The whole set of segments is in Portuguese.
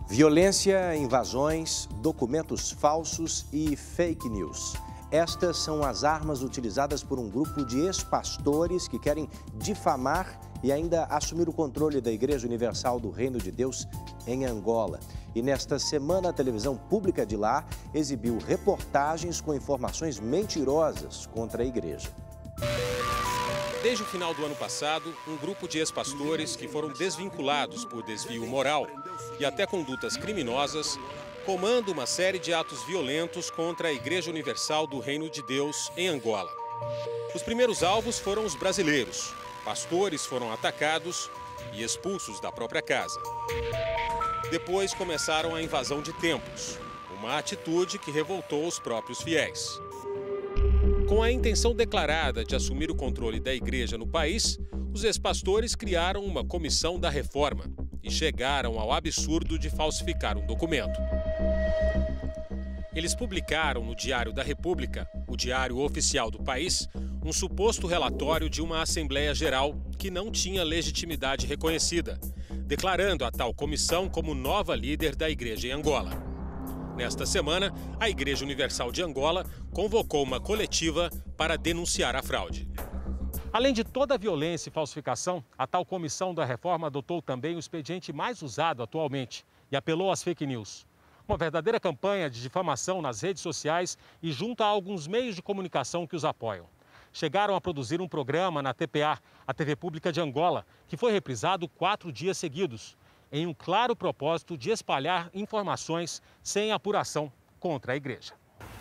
Violência, invasões, documentos falsos e fake news. Estas são as armas utilizadas por um grupo de ex-pastores que querem difamar e ainda assumir o controle da Igreja Universal do Reino de Deus em Angola. E nesta semana, a televisão pública de lá exibiu reportagens com informações mentirosas contra a igreja. Desde o final do ano passado, um grupo de ex-pastores que foram desvinculados por desvio moral e até condutas criminosas comanda uma série de atos violentos contra a Igreja Universal do Reino de Deus em Angola. Os primeiros alvos foram os brasileiros. Pastores foram atacados e expulsos da própria casa. Depois começaram a invasão de templos, uma atitude que revoltou os próprios fiéis. Com a intenção declarada de assumir o controle da igreja no país, os ex-pastores criaram uma comissão da reforma e chegaram ao absurdo de falsificar um documento. Eles publicaram no Diário da República, o diário oficial do país, um suposto relatório de uma Assembleia Geral que não tinha legitimidade reconhecida, declarando a tal comissão como nova líder da igreja em Angola. Nesta semana, a Igreja Universal de Angola convocou uma coletiva para denunciar a fraude. Além de toda a violência e falsificação, a tal comissão da reforma adotou também o expediente mais usado atualmente e apelou às fake news. Uma verdadeira campanha de difamação nas redes sociais e junto a alguns meios de comunicação que os apoiam. Chegaram a produzir um programa na TPA, a TV Pública de Angola, que foi reprisado 4 dias seguidos, em um claro propósito de espalhar informações sem apuração contra a igreja.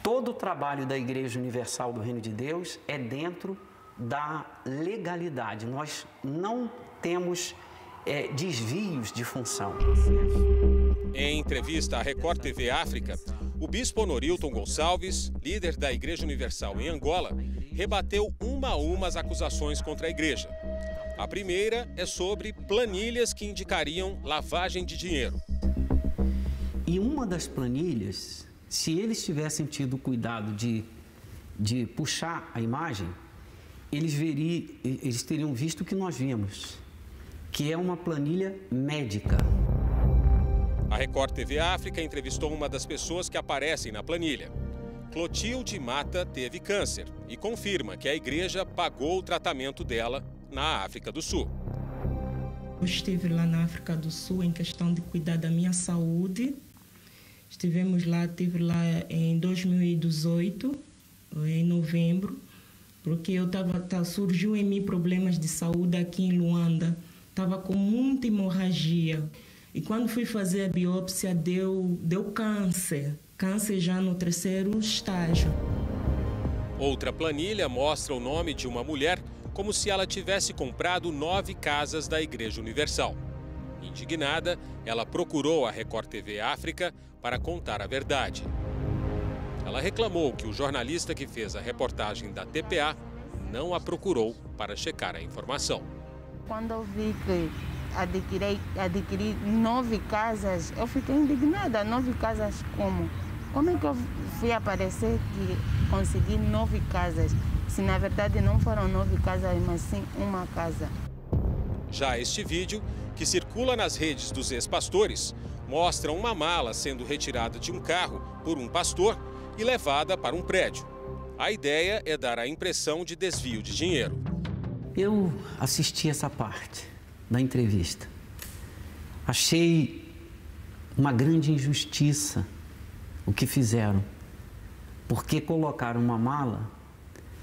Todo o trabalho da Igreja Universal do Reino de Deus é dentro da legalidade. Nós não temos desvios de função. Em entrevista à Record TV África, o bispo Honorilton Gonçalves, líder da Igreja Universal em Angola, rebateu uma a uma as acusações contra a igreja. A primeira é sobre planilhas que indicariam lavagem de dinheiro. E uma das planilhas, se eles tivessem tido cuidado de puxar a imagem, eles teriam visto o que nós vimos, que é uma planilha médica. A Record TV África entrevistou uma das pessoas que aparecem na planilha. Clotilde Mata teve câncer e confirma que a igreja pagou o tratamento dela na África do Sul. Eu estive lá na África do Sul em questão de cuidar da minha saúde. Estive lá em 2018, em novembro, porque surgiu em mim problemas de saúde aqui em Luanda. Estava com muita hemorragia. E quando fui fazer a biópsia, deu câncer. Câncer já no 3º estágio. Outra planilha mostra o nome de uma mulher como se ela tivesse comprado 9 casas da Igreja Universal. Indignada, ela procurou a Record TV África para contar a verdade. Ela reclamou que o jornalista que fez a reportagem da TPA não a procurou para checar a informação. Quando eu vi que adquiri 9 casas, eu fiquei indignada. 9 casas como? Como é que eu fui aparecer que consegui 9 casas? Se na verdade não foram 9 casas, mas sim uma casa. Já este vídeo, que circula nas redes dos ex-pastores, mostra uma mala sendo retirada de um carro por um pastor e levada para um prédio. A ideia é dar a impressão de desvio de dinheiro. Eu assisti essa parte da entrevista. Achei uma grande injustiça o que fizeram, porque colocaram uma mala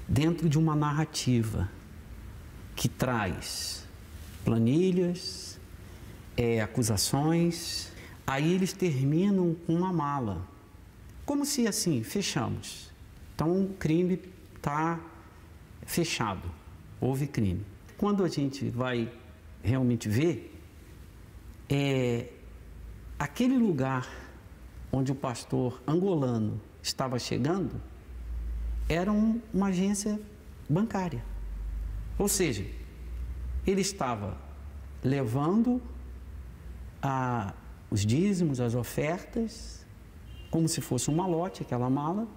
dentro de uma narrativa que traz planilhas, acusações. Aí eles terminam com uma mala, como se assim, fechamos. Então o crime está fechado, houve crime. Quando a gente vai realmente ver, aquele lugar onde o pastor angolano estava chegando era uma agência bancária. Ou seja, ele estava levando os dízimos, as ofertas, como se fosse um malote, aquela mala,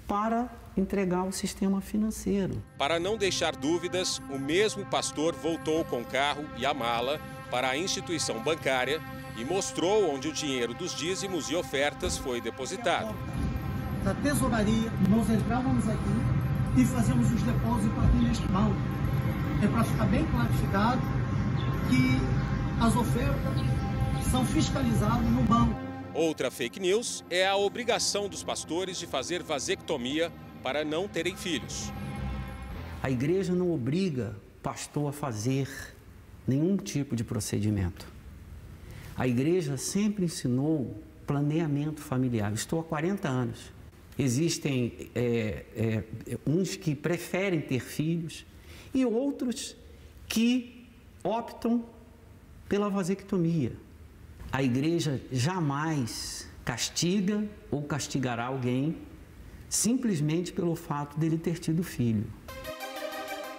para entregar ao sistema financeiro. Para não deixar dúvidas, o mesmo pastor voltou com o carro e a mala para a instituição bancária e mostrou onde o dinheiro dos dízimos e ofertas foi depositado. Da tesouraria, nós entrávamos aqui e fazíamos os depósitos aqui neste banco. É para ficar bem clarificado que as ofertas são fiscalizadas no banco. Outra fake news é a obrigação dos pastores de fazer vasectomia para não terem filhos. A igreja não obriga o pastor a fazer nenhum tipo de procedimento. A igreja sempre ensinou planeamento familiar. Estou há 40 anos. Existem uns que preferem ter filhos e outros que optam pela vasectomia. A igreja jamais castiga ou castigará alguém simplesmente pelo fato dele ter tido filho.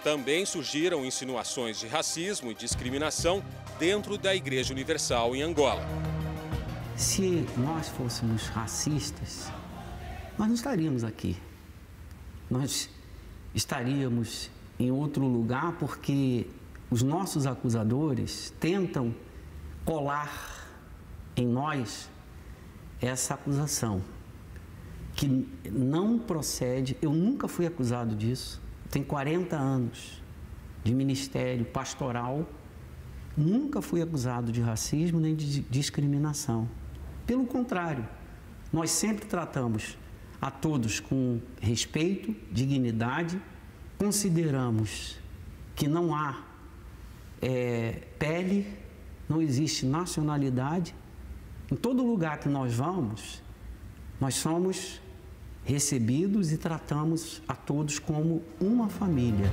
Também surgiram insinuações de racismo e discriminação dentro da Igreja Universal em Angola. Se nós fôssemos racistas, nós não estaríamos aqui. Nós estaríamos em outro lugar porque os nossos acusadores tentam colar em nós essa acusação, que não procede. Eu nunca fui acusado disso. Tenho 40 anos de ministério pastoral, nunca fui acusado de racismo nem de discriminação. Pelo contrário, nós sempre tratamos a todos com respeito, dignidade, consideramos que não há pele, não existe nacionalidade. Em todo lugar que nós vamos, nós somos recebidos e tratamos a todos como uma família.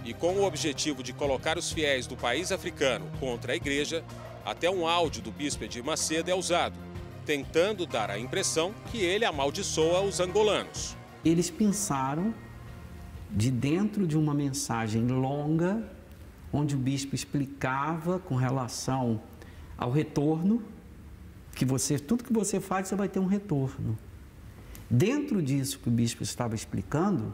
E com o objetivo de colocar os fiéis do país africano contra a igreja, até um áudio do bispo Edir Macedo é usado, tentando dar a impressão que ele amaldiçoa os angolanos. Eles pensaram de dentro de uma mensagem longa, onde o bispo explicava com relação ao retorno, que tudo que você faz, você vai ter um retorno. Dentro disso que o bispo estava explicando,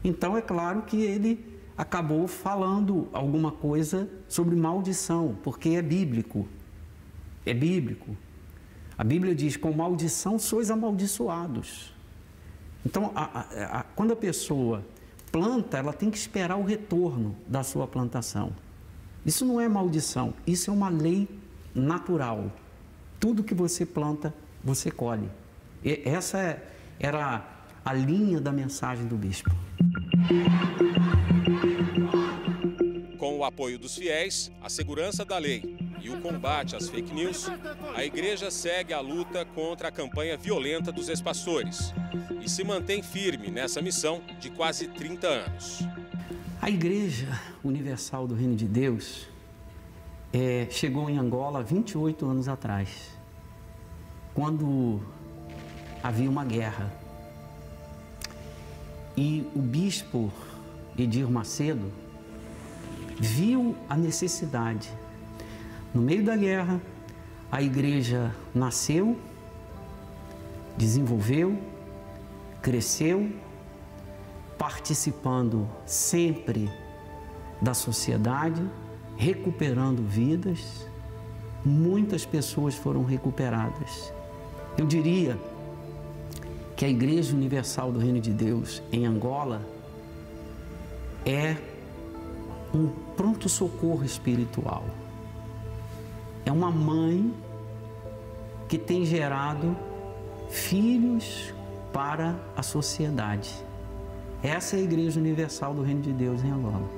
então é claro que ele acabou falando alguma coisa sobre maldição, porque é bíblico. É bíblico. A Bíblia diz, com maldição sois amaldiçoados. Então, quando a pessoa planta, ela tem que esperar o retorno da sua plantação. Isso não é maldição, isso é uma lei natural. Tudo que você planta, você colhe. E essa era a linha da mensagem do bispo. Com o apoio dos fiéis, a segurança da lei e o combate às fake news, a igreja segue a luta contra a campanha violenta dos ex-pastores e se mantém firme nessa missão de quase 30 anos. A Igreja Universal do Reino de Deus chegou em Angola há 28 anos atrás, quando havia uma guerra. E o bispo Edir Macedo viu a necessidade. No meio da guerra, a igreja nasceu, desenvolveu, cresceu, participando sempre da sociedade, recuperando vidas. Muitas pessoas foram recuperadas. Eu diria que a Igreja Universal do Reino de Deus em Angola é um pronto-socorro espiritual. É uma mãe que tem gerado filhos para a sociedade. Essa é a Igreja Universal do Reino de Deus em Angola.